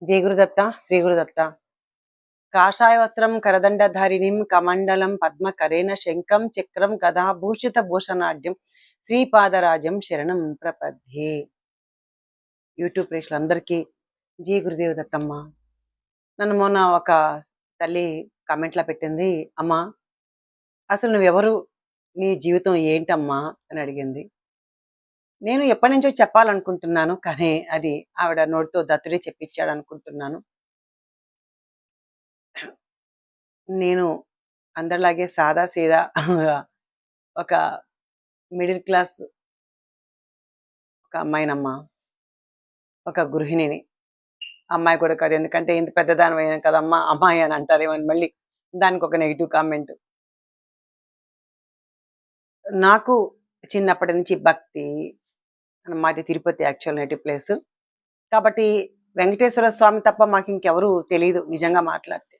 జై గురుదత్త శ్రీ గురుదత్త. కాషాయ వస్త్రం కరదండధారిణిం కమండలం పద్మకరేణ శంఖం చక్రం గదాభూషిత భూషణాఢ్యం శ్రీపాదరాజం శరణం ప్రపద్యే. యూట్యూబ్ ప్రేక్షకులందరికీ జీ గురుదేవ దత్తమ్మ. నన్ను మొన్న ఒక తల్లి కామెంట్లో పెట్టింది, అమ్మా అసలు నువ్వెవరు, నీ జీవితం ఏంటమ్మా అని అడిగింది. నేను ఎప్పటి నుంచో చెప్పాలనుకుంటున్నాను, కానీ అది ఆవిడ నోటితో దత్తుడే చెప్పించాడు అనుకుంటున్నాను. నేను అందరిలాగే సాదా సీదా ఒక మిడిల్ క్లాస్ ఒక అమ్మాయినమ్మా, ఒక గృహిణిని. అమ్మాయి కూడా కాదు, ఎందుకంటే ఇంత పెద్దదాని అయినా కదమ్మా అమ్మాయి అని అంటారేమని మళ్ళీ దానికి ఒక నెగిటివ్ కామెంట్. నాకు చిన్నప్పటి నుంచి భక్తి, మాది తిరుపతి యాక్చువల్ నేటివ్ ప్లేస్ కాబట్టి వెంకటేశ్వర స్వామి తప్ప మాకు ఇంకెవరు తెలియదు నిజంగా మాట్లాడితే.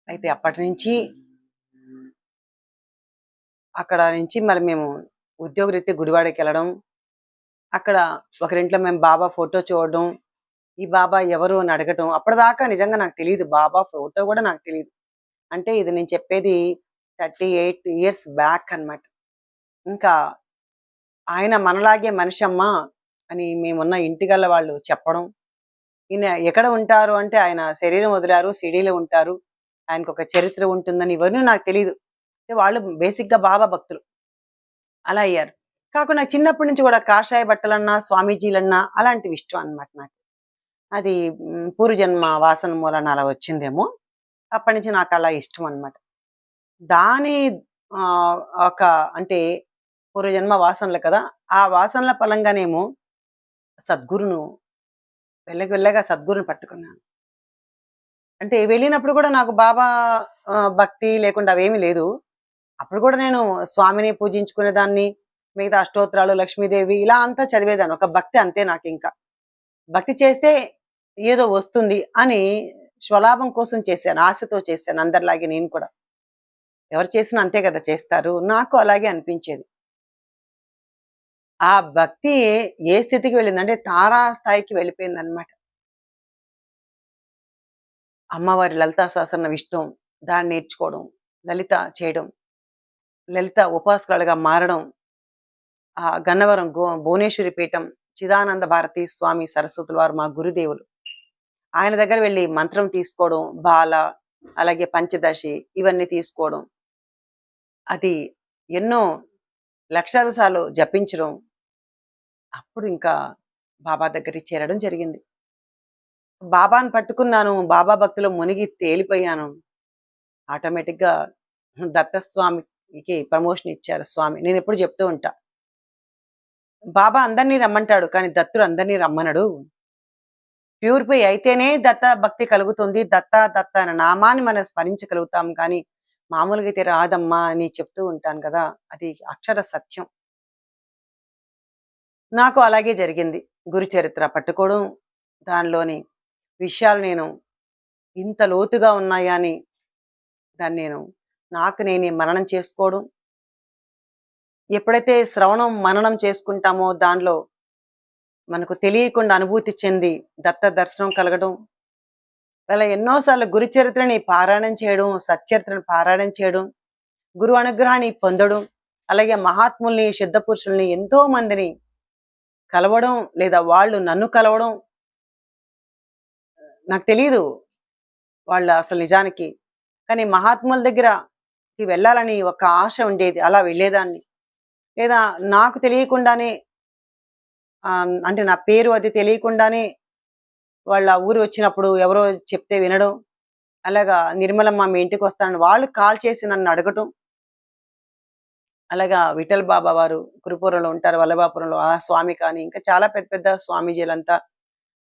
అయితే అప్పటి నుంచి అక్కడ నుంచి మరి మేము ఉద్యోగరీత్యా గుడివాడకి వెళ్ళడం, అక్కడ ఒకరింట్లో మేము బాబా ఫోటో చూడడం, ఈ బాబా ఎవరు అని అడగటం. అప్పటిదాకా నిజంగా నాకు తెలియదు, బాబా ఫోటో కూడా నాకు తెలియదు. అంటే ఇది నేను చెప్పేది 38 years బ్యాక్ అన్నమాట. ఇంకా ఆయన మనలాగే మనిషి అమ్మా అని మేమున్న ఇంటిగల్ల వాళ్ళు చెప్పడం. ఈయన ఎక్కడ ఉంటారు అంటే ఆయన శరీరం వదిలారు, సిడీలో ఉంటారు, ఆయనకు ఒక చరిత్ర ఉంటుందని ఇవన్నీ నాకు తెలియదు. వాళ్ళు బేసిక్గా బాబా భక్తులు అలా అయ్యారు. కాకుండా నాకు చిన్నప్పటి నుంచి కూడా కాషాయ బట్టలన్నా స్వామీజీలన్నా అలాంటివి ఇష్టం అన్నమాట నాకు. అది పూర్వజన్మ వాసన మూలన అలా వచ్చిందేమో. అప్పటి నుంచి నాకు అలా ఇష్టం అన్నమాట. దాని ఒక అంటే పూర్వజన్మ వాసనలు కదా, ఆ వాసనల ఫలంగానేమో సద్గురును వెళ్ళగా సద్గురుని పట్టుకున్నాను. అంటే వెళ్ళినప్పుడు కూడా నాకు బాబా భక్తి లేకుండా అవేమీ లేదు. అప్పుడు కూడా నేను స్వామిని పూజించుకునేదాన్ని, మిగతా అష్టోత్తరాలు, లక్ష్మీదేవి ఇలా అంతా చదివేదాన్ని. ఒక భక్తి అంతే. నాకు ఇంకా భక్తి చేస్తే ఏదో వస్తుంది అని స్వలాభం కోసం చేశాను, ఆశతో చేశాను. అందరిలాగే నేను కూడా ఎవరు చేసినా అంతే కదా చేస్తారు, నాకు అలాగే అనిపించేది. ఆ భక్తి ఏ స్థితికి వెళ్ళిందంటే తారా స్థాయికి వెళ్ళిపోయింది అనమాట. అమ్మవారి లలితా సహస్రనామ ఇష్టం, దాన్ని నేర్చుకోవడం, లలిత చేయడం, లలిత ఉపాసకులుగా మారడం. ఆ గన్నవరం భువనేశ్వరి పీఠం చిదానంద భారతి స్వామి సరస్వతుల వారు మా గురుదేవులు. ఆయన దగ్గర వెళ్ళి మంత్రం తీసుకోవడం, బాల అలాగే పంచదశి ఇవన్నీ తీసుకోవడం, అది ఎన్నో లక్షల సార్లు జపించడం. అప్పుడు ఇంకా బాబా దగ్గరికి చేరడం జరిగింది. బాబాను పట్టుకున్నాను, బాబా భక్తిలో మునిగి తేలిపోయాను. ఆటోమేటిక్గా దత్తస్వామికి ప్రమోషన్ ఇచ్చారు స్వామి. నేను ఎప్పుడు చెప్తూ ఉంటా, బాబా అందరినీ రమ్మంటాడు కానీ దత్తుడు అందరినీ రమ్మనడు. ప్యూరిఫై అయితేనే దత్త భక్తి కలుగుతుంది. దత్త దత్త అనే నామాన్ని మనం స్మరించగలుగుతాం, కానీ మామూలుగా అయితే రాదమ్మా అని చెప్తూ ఉంటాను కదా, అది అక్షర సత్యం. నాకు అలాగే జరిగింది. గురు చరిత్ర పట్టుకోవడం, దానిలోని విషయాలు నేను ఇంత లోతుగా ఉన్నాయా అని దాన్ని నాకు నేనే మననం చేసుకోవడం. ఎప్పుడైతే శ్రవణం మననం చేసుకుంటామో దానిలో మనకు తెలియకుండా అనుభూతి చెంది దత్త దర్శనం కలగడం. అలా ఎన్నోసార్లు గురు చరిత్రని పారాయణం చేయడం, సచ్చరిత్రను పారాయణం చేయడం, గురు అనుగ్రహాన్ని పొందడం, అలాగే మహాత్ముల్ని, సిద్ధ పురుషుల్ని ఎంతో మందిని కలవడం, లేదా వాళ్ళు నన్ను కలవడం. నాకు తెలియదు వాళ్ళు అసలు నిజానికి, కానీ మహాత్ముల దగ్గరకి వెళ్ళాలని ఒక ఆశ ఉండేది, అలా వెళ్ళేదాన్ని. లేదా నాకు తెలియకుండానే అంటే నా పేరు అది తెలియకుండానే వాళ్ళ ఊరు వచ్చినప్పుడు ఎవరో చెప్తే వినడం. అలాగా నిర్మలమ్మ మీ ఇంటికి వస్తానని వాళ్ళు కాల్ చేసి నన్ను అడగటం. అలాగా విఠల్ బాబా వారు కురుపురంలో ఉంటారు, వల్లభాపురంలో, ఆ స్వామి కానీ ఇంకా చాలా పెద్ద పెద్ద స్వామీజీలంతా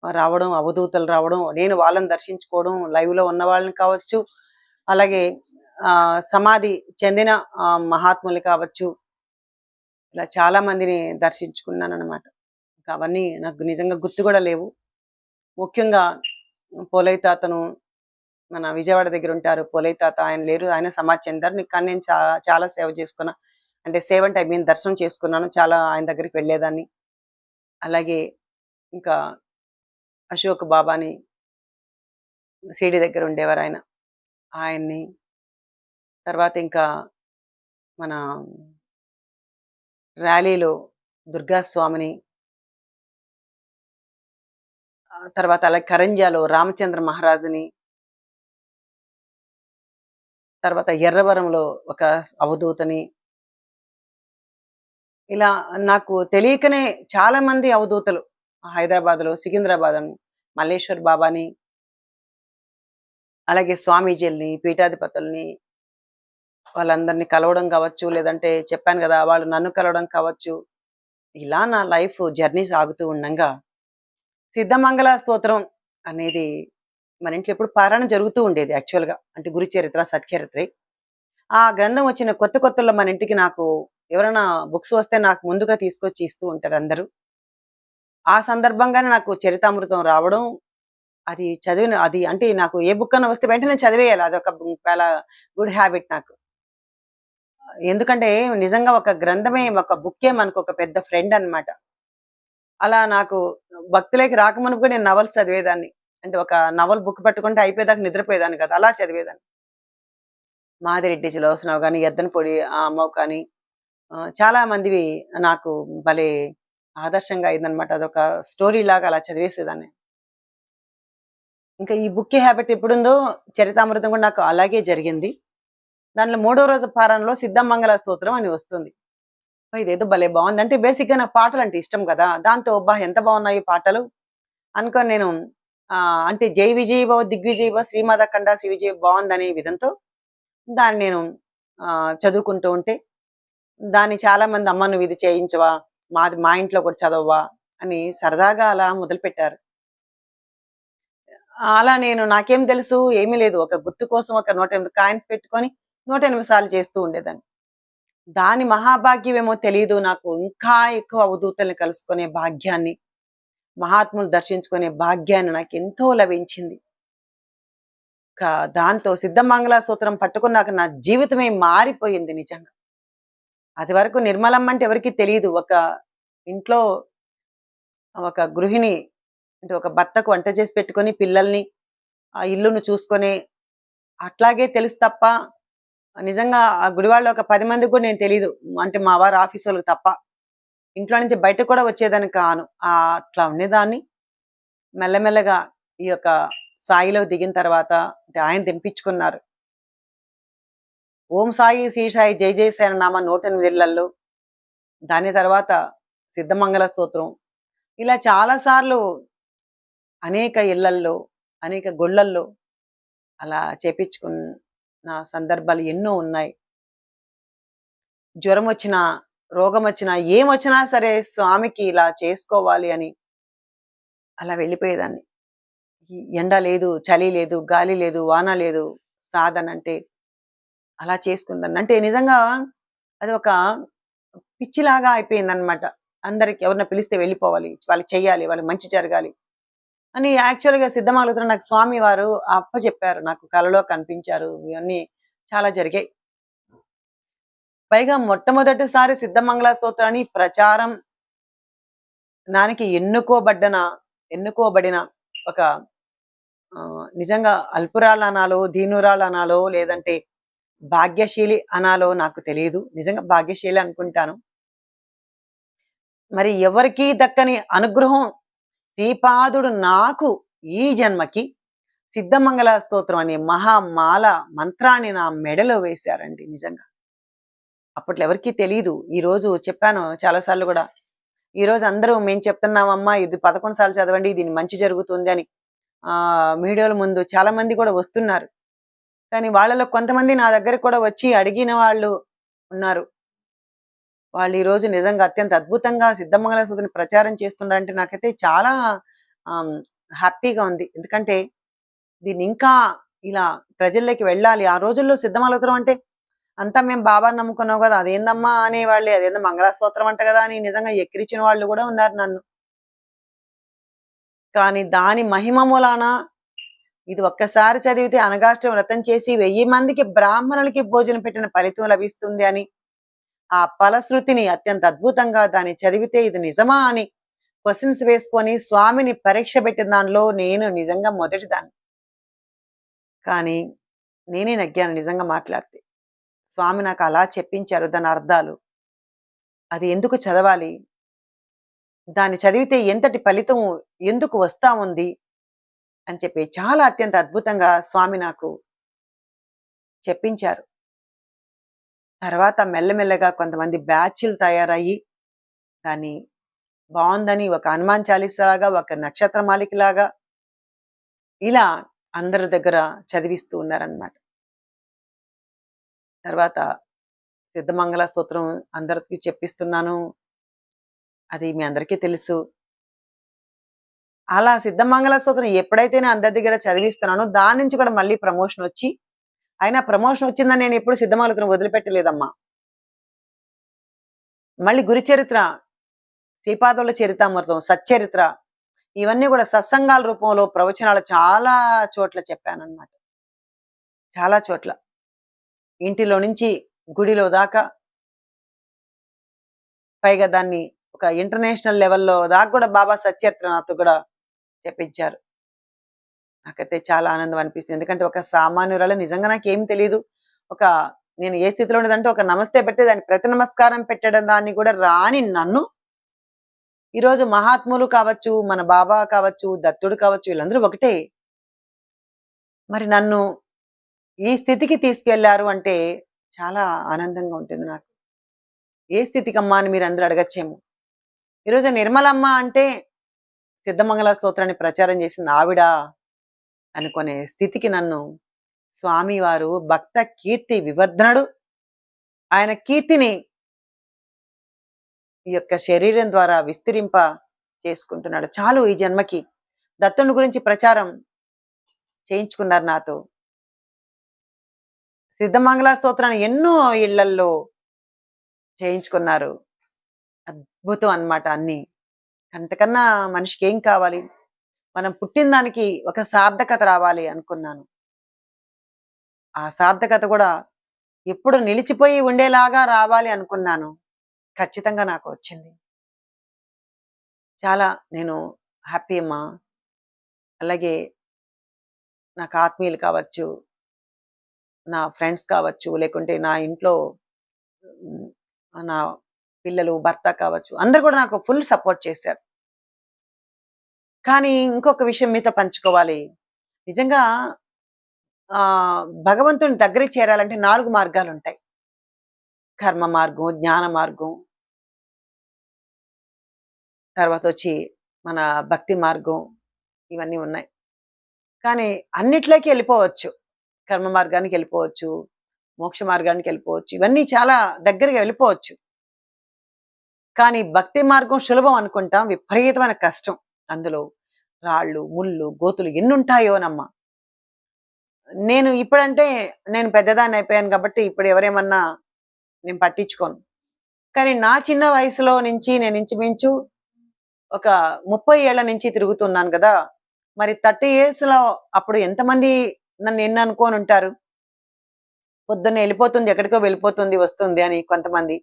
రావడం, అవధూతలు రావడం, నేను వాళ్ళని దర్శించుకోవడం, లైవ్లో ఉన్న వాళ్ళని కావచ్చు, అలాగే సమాధి చెందిన మహాత్ములు కావచ్చు, ఇలా చాలా మందిని దర్శించుకున్నాను అనమాట. ఇంకా అవన్నీ నాకు నిజంగా గుర్తు కూడా లేవు. ముఖ్యంగా పోలయ్య తాతను, మన విజయవాడ దగ్గర ఉంటారు పోలయ్య తాత, ఆయన లేరు, ఆయన సమాధి చెందారు. కానీ నేను చాలా సేవ చేసుకున్నా. అంటే సేవ అంటే ఐ మీన్ దర్శనం చేసుకున్నాను, చాలా ఆయన దగ్గరికి వెళ్ళేదాన్ని. అలాగే ఇంకా అశోక్ బాబాని సీడీ దగ్గర ఉండేవారు ఆయన. ఆయన్ని, తర్వాత ఇంకా మన ర్యాలీలో దుర్గా స్వామిని, తర్వాత అలాగే కరంజాలో రామచంద్ర మహారాజుని, తర్వాత ఎర్రవరంలో ఒక అవధూతని, ఇలా నాకు తెలియకనే చాలా మంది అవధూతలు హైదరాబాద్‌లో, సికింద్రాబాద్ అని, మల్లేశ్వర్ బాబాని, అలాగే స్వామీజీలని, పీఠాధిపతుల్ని వాళ్ళందరిని కలవడం కావచ్చు, లేదంటే చెప్పాను గదా! వాళ్ళు నన్ను కలవడం కావచ్చు. ఇలా నా లైఫ్ జర్నీ సాగుతూ ఉండంగా, సిద్ధమంగళ స్తోత్రం అనేది మన ఇంట్లో ఎప్పుడు పారాయణ జరుగుతూ ఉండేది యాక్చువల్‌గా. అంటే గురు చరిత్ర, సచ్చరిత్రే. ఆ గ్రంథం వచ్చిన కొత్త కొత్తల్లో మన ఇంటికి నాకు ఎవరైనా బుక్స్ వస్తే నాకు ముందుగా తీసుకొచ్చి ఇస్తూ ఉంటారు అందరూ. ఆ సందర్భంగానే నాకు చరితామృతం రావడం, అది చదివిన అది అంటే నాకు ఏ బుక్ అన్నా వస్తే వెంటనే చదివేయాలి. అదొక చాలా గుడ్ హాబిట్ నాకు. ఎందుకంటే నిజంగా ఒక గ్రంథమే, ఒక బుక్కే మనకొక పెద్ద ఫ్రెండ్ అన్నమాట. అలా నాకు భక్తిలోకి రాకమునుపు కూడా నేను నవల్స్ చదివేదాన్ని. అంటే ఒక నవల్ బుక్ పట్టుకుంటే అయిపోయేదాకా నిద్రపోయేదాన్ని కాదు. అలా చదివేదాన్ని. మాదిరెడ్డి సులోచనవి గాని, ఎద్దనపూడి అమ్మవు కానీ చాలా మందివి నాకు భలే ఆదర్శంగా అయిందనమాట. అదొక స్టోరీ లాగా అలా చదివేసేదాన్ని. ఇంకా ఈ బుక్కి హ్యాబిట్ ఎప్పుడుందో చరితామృతం కూడా నాకు అలాగే జరిగింది. దాంట్లో మూడో రోజు పారాయణలో సిద్ధమంగళ స్తోత్రం అని వస్తుంది. ఇదేదో భలే బావుంది. అంటే బేసిక్‌గా నాకు పాటలంటే ఇష్టం కదా! దాంతో అబ్బా! ఎంత బావున్నాయి పాటలు అనుకోని నేను అంటే 'జై విజయ్ భవ దిగ్విజయ్ భవ శ్రీమాత అఖండ శ్రీ విజయ్' బావుందనే విధంతో దాన్ని నేను చదువుకుంటూ ఉంటే, దాన్ని చాలామంది "అమ్మ నువ్విది చేయించవా? మా ఇంట్లో కూడా చదవవా?" అని సరదాగా అలా మొదలుపెట్టారు. అలా నేను నాకేం తెలుసు ఏమీ లేదు. ఒక గుర్తు కోసం ఒక 108 కాయిన్స్ పెట్టుకొని 108 సార్లు చేస్తూ ఉండేదాన్ని. దాని మహాభాగ్యమేమో తెలీదు నాకు. ఇంకా ఎక్కువ అవధూతల్ని కలుసుకునే భాగ్యాన్ని, మహాత్ములు దర్శించుకునే భాగ్యాన్ని నాకెంతో లభించింది. దాంతో సిద్ధమంగళ స్తోత్రం పట్టుకున్నాక నా జీవితమే మారిపోయింది నిజంగా. అది వరకు నిర్మలమ్మ అంటే ఎవరికీ తెలీదు. ఇంట్లో ఒక గృహిణి అంటే ఒక భర్తకు వంట చేసి పెట్టుకొని పిల్లల్ని, ఆ ఇల్లును చూసుకొని అట్లాగే తెలుసు తప్ప నిజంగా ఆ గుడివాడలో ఒక 10 మందికి కూడా నేను తెలీదు. అంటే మా వారు ఆఫీసోళ్ళకి తప్ప. ఇంట్లో నుంచి బయటకు కూడా వచ్చేదాన్ని కాను. అట్లా ఉండేదాన్ని. మెల్లమెల్లగా ఈ యొక్క సాయిలో దిగిన తర్వాత అంటే ఆయన తెంపించుకున్నారు. ఓం సాయి, శ్రీ సాయి, జై జై సాయి నామ 108 ఇళ్లల్లో, దాని తర్వాత సిద్ధమంగళ స్తోత్రం. ఇలా చాలా సార్లు అనేక ఇళ్లల్లో, అనేక గుళ్ళల్లో అలా చేపించుకున్న సందర్భాలు ఎన్నో ఉన్నాయి. జ్వరమొచ్చినా, రోగమొచ్చినా, ఏమొచ్చినా సరే స్వామికి ఇలా చేసుకోవాలి అని అలా వెళ్ళిపోయేదాన్ని. ఎండ లేదు, చలి లేదు, గాలి లేదు, వాన లేదు, సాధనంటే అలా చేసుకుందాన్ని. అంటే నిజంగా అది ఒక పిచ్చిలాగా అయిపోయిందనమాట. అందరికి ఎవరినైనా పిలిస్తే వెళ్ళిపోవాలి, వాళ్ళకి చెయ్యాలి, వాళ్ళకి మంచి జరగాలి అని యాక్చువల్‌గా సిద్ధమాలుగుతున్న నాకు స్వామి వారు అప్పజెప్పారు. నాకు కలలో కనిపించారు. ఇవన్నీ చాలా జరిగాయి. పైగా మొట్టమొదటిసారి సిద్ధమంగళ స్తోత్రాన్ని ప్రచారం దానికి ఎన్నుకోబడిన ఒక నిజంగా అల్పురాలనాలో, దీనురాలనాలో లేదంటే భాగ్యశీలి అనాలో నాకు తెలీదు. నిజంగా భాగ్యశీలి అనుకుంటాను. మరి ఎవరికీ దక్కని అనుగ్రహం శ్రీపాదుడు నాకు ఈ జన్మకి సిద్ధమంగళ స్తోత్రం అనే మహామాల మంత్రాన్ని నా మెడలో వేశారండి నిజంగా. అప్పట్లో ఎవరికీ తెలీదు. ఈరోజు చెప్పాను చాలా సార్లు గూడా. ఈరోజు అందరూ మేము చెప్తున్నామమ్మా ఇది 11 సార్లు చదవండి దీని మంచి జరుగుతుంది అని మీడియాల ముందు చాలా మంది కూడా వస్తున్నారు. కానీ వాళ్ళలో కొంతమంది నా దగ్గరికి కూడా వచ్చి అడిగిన వాళ్ళు ఉన్నారు. వాళ్ళు ఈరోజు నిజంగా అత్యంత అద్భుతంగా సిద్ధమంగళ స్తోత్రాన్ని ప్రచారం చేస్తున్నారంటే నాకైతే చాలా ఆహ్, హ్యాపీగా ఉంది. ఎందుకంటే దీన్ని ఇంకా ఇలా ప్రజల్లోకి వెళ్ళాలి. ఆ రోజుల్లో సిద్ధమంగళ స్తోత్రం అంటే అంతా మేము బాబాని నమ్ముకున్నాం కదా! అదేందమ్మా అనేవాళ్ళే. అదేందో మంగళ స్తోత్రం అంట కదా! అని నిజంగా ఎక్కిరించిన వాళ్ళు కూడా ఉన్నారు నన్ను. కానీ దాని మహిమ మూలాన ఇది ఒక్కసారి చదివితే అనగాష్టమి వ్రతం చేసి 1000 మందికి బ్రాహ్మణులకి భోజనం పెట్టిన ఫలితం లభిస్తుంది అని ఆ ఫలశ్రుతిని అత్యంత అద్భుతంగా దాన్ని చదివితే ఇది నిజమా అని క్వెషన్స్ వేసుకొని స్వామిని పరీక్ష పెట్టిన దానిలో నేను నిజంగా మొదటిదాన్ని. కానీ నేనే నగ్గాను నిజంగా మాట్లాడితే. స్వామి నాకు అలా చెప్పించారు దాని అర్థాలు. అది ఎందుకు చదవాలి? దాన్ని చదివితే ఎంతటి ఫలితం ఎందుకు వస్తా ఉంది అని చెప్పి చాలా అత్యంత అద్భుతంగా స్వామి నాకు చెప్పించారు. తర్వాత మెల్లమెల్లగా కొంతమంది బ్యాచ్‌లు తయారయ్యి, దాన్ని బావుందని ఒక హనుమాన్ చాలీసాలాగా, ఒక నక్షత్రమాలికలాగా ఇలా అందరి దగ్గర చదివిస్తూ ఉన్నారనమాట. తర్వాత సిద్ధమంగళ స్తోత్రం అందరికి చెప్పిస్తున్నాను. అది మీ అందరికీ తెలుసు. అలా సిద్ధమంగళ స్తోత్రం ఎప్పుడైతే నేను అందరి దగ్గర చదివిస్తున్నానో, దాని నుంచి కూడా మళ్ళీ ప్రమోషనొచ్చి, అయినా ప్రమోషనొచ్చిందని నేనెప్పుడు సిద్ధమంగళ స్తోత్రం వదిలిపెట్టలేదమ్మా. మళ్ళీ గురుచరిత్ర, శ్రీపాదుల చరితామృతం, సచ్చరిత్ర ఇవన్నీ కూడా సత్సంగాల రూపంలో ప్రవచనాలు చాలా చోట్ల చెప్పానన్నమాట. చాలా చోట్ల. ఇంటిలో నుంచి గుడిలో దాకా, పైగా దాన్ని ఒక ఇంటర్నేషనల్ లెవెల్‌లో దాకా కూడా బాబా సచ్చరిత్ర నాతో కూడా చెప్పించారు. నాకైతే చాలా ఆనందం అనిపిస్తుంది. ఎందుకంటే ఒక సామాన్యురాలు నిజంగా నాకేం తెలీదు. ఒక నేను ఏ స్థితిలో ఉండేదంటే ఒక నమస్తే పెడితే దానికి ప్రతి నమస్కారం పెట్టడం దాన్ని కూడా రాని నన్ను ఈరోజు మహాత్ములు కావచ్చు, మన బాబా కావచ్చు, దత్తుడు కావచ్చు వీళ్ళందరూ ఒకటే. మరి నన్ను ఈ స్థితికి తీసుకెళ్లారు అంటే చాలా ఆనందంగా ఉంటుంది నాకు. ఏ స్థితికమ్మా అని మీరందరూ అడగచ్చేమో. ఈరోజు నిర్మలమ్మ అంటే సిద్ధమంగళ స్తోత్రాన్ని ప్రచారం చేసింది ఆవిడ అనుకునే స్థితికి నన్ను స్వామివారు భక్త కీర్తి వివర్ధనుడు. ఆయన కీర్తిని ఈ యొక్క శరీరం ద్వారా విస్తరింప చేసుకుంటున్నాడు. చాలు ఈ జన్మకి. దత్తుని గురించి ప్రచారం చేయించుకున్నారు నాతో. సిద్ధమంగళ స్తోత్రాన్ని ఎన్నో ఇళ్లల్లో చేయించుకున్నారు. అద్భుతం అన్నమాట అన్నీ. అంతకన్నా మనిషికి ఏం కావాలి? మనం పుట్టిన దానికి ఒక సార్థకత రావాలి అనుకున్నాను. ఆ సార్థకత కూడా ఎప్పుడు నిలిచిపోయి ఉండేలాగా రావాలి అనుకున్నాను. ఖచ్చితంగా నాకు వచ్చింది. చాలా నేను హ్యాపీ అమ్మా. అలాగే నాకు ఆత్మీయులు కావచ్చు, నా ఫ్రెండ్స్ కావచ్చు, లేకుంటే నా ఇంట్లో హ్మ్, నా పిల్లలు, భర్త కావచ్చు, అందరూ కూడా నాకు ఫుల్ సపోర్ట్ చేశారు. కానీ ఇంకొక విషయం మీతో పంచుకోవాలి. నిజంగా భగవంతుని దగ్గరికి చేరాలంటే 4 మార్గాలుంటాయి. కర్మ మార్గం, జ్ఞాన మార్గం, తర్వాతొచ్చి మన భక్తి మార్గం ఇవన్నీ ఉన్నాయి. కానీ అన్నిట్లోకి వెళ్ళిపోవచ్చు. కర్మ మార్గానికెళ్ళిపోవచ్చు, మోక్ష మార్గానికెళ్ళిపోవచ్చు. ఇవన్నీ చాలా దగ్గరగా వెళ్ళిపోవచ్చు. కానీ భక్తి మార్గం సులభం అనుకుంటాం. విపరీతమైన కష్టం. అందులో రాళ్ళు, ముళ్ళు, గోతులు ఎన్నుంటాయోనమ్మా. నేను ఇప్పుడంటే నేను పెద్దదాన్ని అయిపోయాను కాబట్టి ఇప్పుడు ఎవరేమన్నా నేను పట్టించుకోను. కానీ నా చిన్న వయసులో నుంచి నేను ఇంచుమించు ఒక 30 ఏళ్ల నుంచి తిరుగుతున్నాను గదా! మరి 30 ఇయర్స్‌లో అప్పుడు ఎంతమంది నన్ను ఎన్ని అనుకోనుంటారు. పొద్దున్నే ఎళ్ళిపోతుంది, ఎక్కడికో వెళ్ళిపోతుంది, వస్తుంది అని కొంతమంది.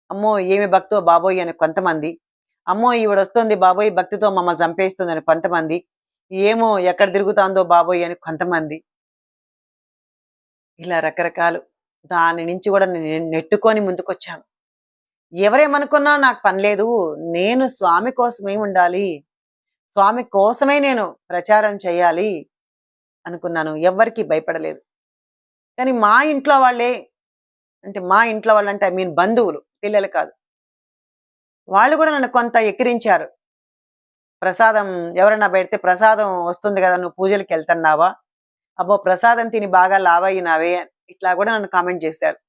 అమ్మో! ఏమి భక్తో బాబోయ్! అని కొంతమంది. అమ్మో! ఈవిడొస్తుంది బాబోయ్! భక్తితో మమ్మల్ని చంపేస్తుందని కొంతమంది. ఏమో ఎక్కడ తిరుగుతాందో బాబోయ్! అని కొంతమంది. ఇలా రకరకాలు. దాని నుంచి గూడా నేను నెట్టుకొని ముందుకొచ్చాను. ఎవరేమనుకున్నా నాకు పనిలేదు. నేను స్వామి కోసమే ఉండాలి. స్వామి కోసమే నేను ప్రచారం చేయాలి అనుకున్నాను. ఎవ్వరికీ భయపడలేదు. కానీ మా ఇంట్లో వాళ్ళే అంటే మా ఇంట్లో వాళ్ళంటే ఐ మీన్ బంధువులు, పిల్లలు కాదు. వాళ్ళు గూడా నన్ను కొంత ఎక్కిరించారు. ప్రసాదం ఎవరైనా పెడితే ప్రసాదం వస్తుంది గదా! నువ్వు పూజలకెళ్తన్నావా? అబ్బో! ప్రసాదం తిని బాగా లావయినావే ఇట్లా గూడా నన్ను కామెంట్ జేశారు.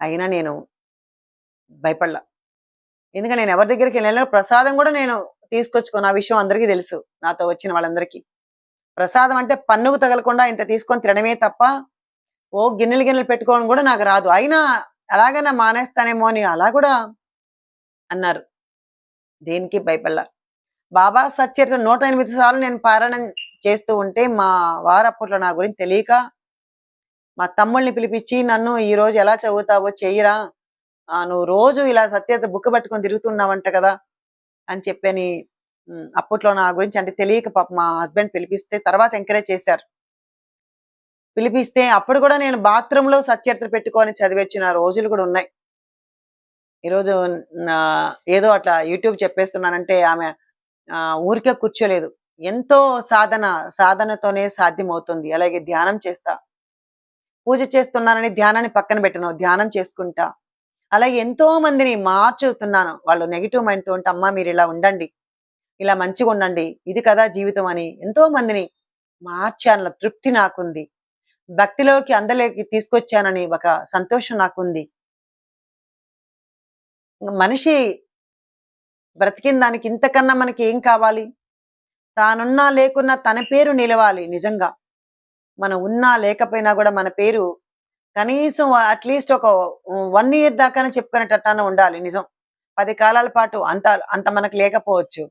అయినా నేను భయపడలా. ఎందుకంటే నేను ఎవరి దగ్గరికెళ్ళినా ప్రసాదం గూడా నేను తీసుకొచ్చుకోను. ఆ విషయం అందరికీ తెలుసు. నాతో వచ్చిన వాళ్ళందరికీ. ప్రసాదం అంటే పన్నుకు తగలకుండా ఇంత తీసుకొని తినడమే తప్ప, ఓ గిన్నెలు గిన్నెలు పెట్టుకోవడం గూడా నాకు రాదు. అయినా అలాగైనా మానేస్తానేమో అని అలా గూడా అన్నారు. దేనికి భయపడలా. బాబా సచ్చరిత్ర 108 సార్లు నేను పారాయణం చేస్తూ ఉంటే, మా వారు అప్పట్లో నా గురించి తెలియక, మా తమ్ముళ్ళని పిలిపిచ్చి, నన్ను "ఈరోజు ఎలా చదువుతావో చెయ్యిరా. నువ్వు రోజు ఇలా సచ్చరిత్ర బుక్ పట్టుకొని తిరుగుతున్నావంట కదా!" అని చెప్పని అప్పట్లో నా గురించి అంటే తెలియక పాపం మా హస్బెండ్ పిలిపిస్తే తర్వాత ఎంకరేజ్ చేశారు. పిలిపిస్తే అప్పుడు కూడా నేను బాత్రూంలో సచ్చరిత్ర పెట్టుకొని చదివొచ్చిన రోజులు కూడా ఉన్నాయి. ఈరోజు నా ఏదో అట్లా యూట్యూబ్ చెప్పేస్తున్నానంటే ఆమె ఊరికే కూర్చోలేదు. ఎంతో సాధనతోనే సాధ్యమవుతుంది. అలాగే ధ్యానం చేస్తా. పూజ చేస్తున్నానని ధ్యానాన్ని పక్కన పెట్టను. ధ్యానం చేసుకుంటా. అలాగే ఎంతో మందిని మార్చుతున్నాను. వాళ్ళు నెగెటివ్ మైండ్‌తో ఉంటే అమ్మ మీరిలా ఉండండి. ఇలా మంచిగుండండి. ఇది కదా జీవితం అని ఎంతో మందిని మార్చానన్న తృప్తి నాకుంది. భక్తిలోకి అందరిలోకి తీసుకొచ్చానని ఒక సంతోషం నాకుంది. మనిషి బ్రతికిన దానికి ఇంతకన్నా మనకి ఏం కావాలి? తానున్నా లేకున్నా తన పేరు నిలవాలి నిజంగా. మనం ఉన్నా లేకపోయినా గూడా మన పేరు కనీసం అట్‌లీస్ట్ ఒక 1 ఇయర్ దాకానే చెప్పుకునేటట్టన్నా ఉండాలి నిజం. 10 కాలాల పాటు అంత అంత మనకు లేకపోవచ్చు.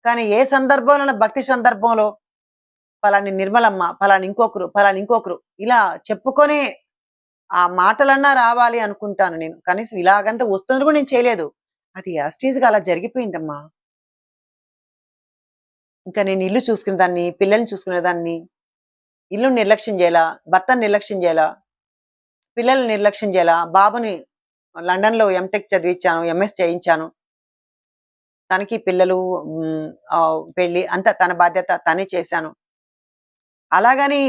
కానీ ఏ సందర్భంలోనైనా భక్తి సందర్భంలో పలాని నిర్మలమ్మ, పలాని ఇంకొకరు ఇలా చెప్పుకొనే ఆ మాటలన్నా రావాలి అనుకుంటాను నేను. కనీసం ఇలాగంతా వస్తున్నది కూడా నేను చేయలేదు. అది యాస్టీజ్‌గా అలా జరిగిపోయిందమ్మా. ఇంకా నేను ఇల్లు చూసుకునేదాన్ని, పిల్లల్ని చూసుకునేదాన్ని. ఇల్లుని నిర్లక్ష్యం జేయాలా, భర్తని నిర్లక్ష్యం జేయాలా, పిల్లల్ని నిర్లక్ష్యం జేయాలా, బాబుని లండన్‌లో ఎంటెక్ చదివిచ్చాను, ఎంఎస్ చేయించాను. తనకి పిల్లలు పెళ్లి అంతా తన బాధ్యత తనే చేశాను. అలాగని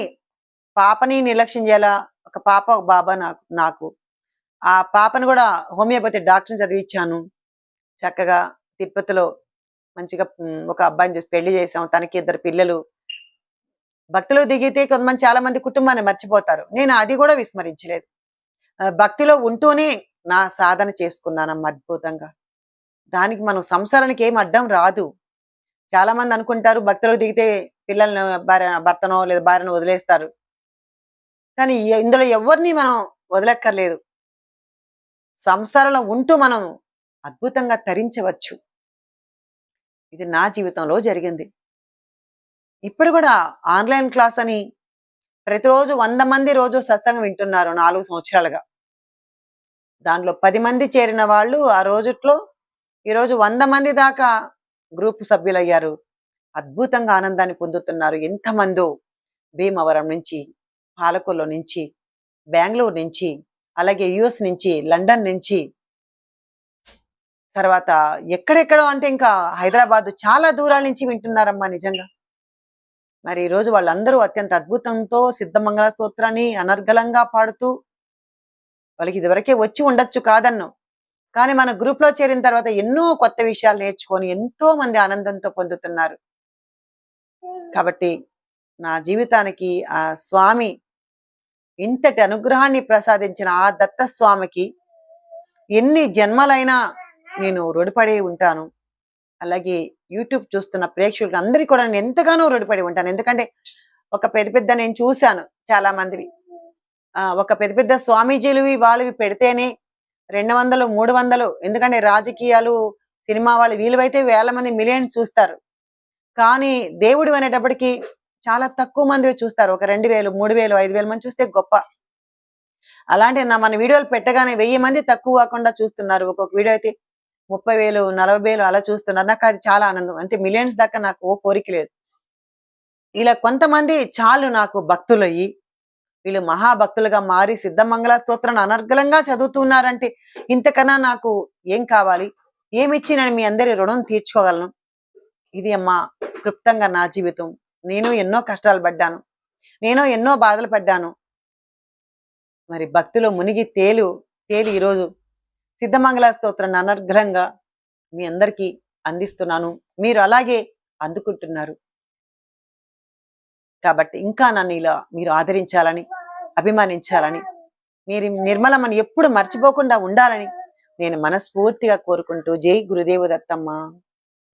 పాపని నిర్లక్ష్యం జేయాలా, ఒక పాప, ఒక బాబా నాకు. ఆ పాపను గూడా హోమియోపతి డాక్టర్‌ని చదివిచ్చాను. చక్కగా తిరుపతిలో మంచిగా ఒక అబ్బాయిని చూసి పెళ్లి చేసాం. తనకి 2 పిల్లలు. భక్తిలో దిగితే కొంతమంది చాలా మంది కుటుంబాన్ని మర్చిపోతారు. నేను అది గూడా విస్మరించలేదు. భక్తిలో ఉంటూనే నా సాధన చేసుకున్నానమ్మా అద్భుతంగా. దానికి మనం సంసారానికి ఏం అడ్డం రాదు. చాలా మంది అనుకుంటారు భక్తిలో దిగితే పిల్లల్ని భర్తనో లేదా భార్యనో వదిలేస్తారు. కానీ ఇందులో ఎవరిని మనం వదలక్కర్లేదు. సంసారంలో ఉంటూ మనం అద్భుతంగా తరించవచ్చు. ఇది నా జీవితంలో జరిగింది. ఇప్పుడు కూడా ఆన్‌లైన్ క్లాస్ అని ప్రతిరోజు 100 మంది రోజు సత్సంగం వింటున్నారు 4 సంవత్సరాలుగా. దాంట్లో 10 మంది చేరిన వాళ్ళు ఆ రోజుట్లో ఈరోజు 100 మంది దాకా గ్రూప్ సభ్యులయ్యారు. అద్భుతంగా ఆనందాన్ని పొందుతున్నారు. ఎంతమందో భీమవరం నుంచి, పాలకొల్లు నుంచి, బెంగుళూరు నుంచి, అలాగే యూఎస్ నుంచి, లండన్ నుంచి, తర్వాత ఎక్కడెక్కడో అంటే ఇంకా హైదరాబాద్ చాలా దూరాల నుంచి వింటున్నారమ్మా నిజంగా. మరి ఈరోజు వాళ్ళందరూ అత్యంత అద్భుతంతో సిద్ధమంగళ స్తోత్రాన్ని అనర్గళంగా పాడుతూ వాళ్ళకి ఇదివరకే వచ్చి ఉండొచ్చు కాదన్ను. కానీ మన గ్రూప్‌లో చేరిన తర్వాత ఎన్నో కొత్త విషయాలు నేర్చుకొని ఎంతో మంది ఆనందంతో పొందుతున్నారు. కాబట్టి నా జీవితానికి ఆ స్వామి ఇంతటి అనుగ్రహాన్ని ప్రసాదించిన ఆ దత్త స్వామికి ఎన్ని జన్మలైనా నేను రుణపడి ఉంటాను. అలాగే యూట్యూబ్ చూస్తున్న ప్రేక్షకులకు అందరికీ కూడా నేను ఎంతగానో రుణపడి ఉంటాను. ఎందుకంటే ఒక పెద్ద నేను చూశాను చాలా మందివి. ఒక పెద్ద స్వామీజీలువి వాళ్ళవి పెడితేనే 200, 300 ఎందుకంటే రాజకీయాలు, సినిమా వాళ్ళు వీళ్ళవైతే వేల మంది మిలియన్స్ చూస్తారు. కానీ దేవుడు అనేటప్పటికి చాలా తక్కువ మందివి చూస్తారు. ఒక 2000, 3000, 5000 మంది చూస్తే గొప్ప. అలాంటి మన వీడియోలు పెట్టగానే 1000 మంది తక్కువ కాకుండా చూస్తున్నారు. ఒక్కొక్క వీడియో అయితే 30,000, 40,000 అలా చూస్తున్నారు. నాకు అది చాలా ఆనందం. అంటే మిలియన్స్ దాకా నాకు కోరిక లేదు. ఇలా కొంతమంది చాలు నాకు భక్తులయ్యి వీళ్ళు మహాభక్తులుగా మారి సిద్ధమంగళ స్తోత్రాన్ని అనర్గళంగా చదువుతున్నారంటే ఇంతకన్నా నాకు ఏం కావాలి? ఏమిచ్చి నేను మీ అందరి రుణం తీర్చుకోగలను? ఇది అమ్మా క్లుప్తంగా నా జీవితం. నేను ఎన్నో కష్టాలు పడ్డాను. నేను ఎన్నో బాధలు పడ్డాను. మరి భక్తిలో మునిగి తేలి ఈరోజు సిద్ధమంగళ స్తోత్రాన్ని అనర్గళంగా మీ అందరికీ అందిస్తున్నాను. మీరు అలాగే అందుకుంటున్నారు. కాబట్టి ఇంకా నన్ను ఇలా మీరు ఆదరించాలని, అభిమానించాలని, మీరు నిర్మలమ్మని ఎప్పుడు మర్చిపోకుండా ఉండాలని నేను మనస్ఫూర్తిగా కోరుకుంటూ జై గురుదేవ దత్తమ్మ.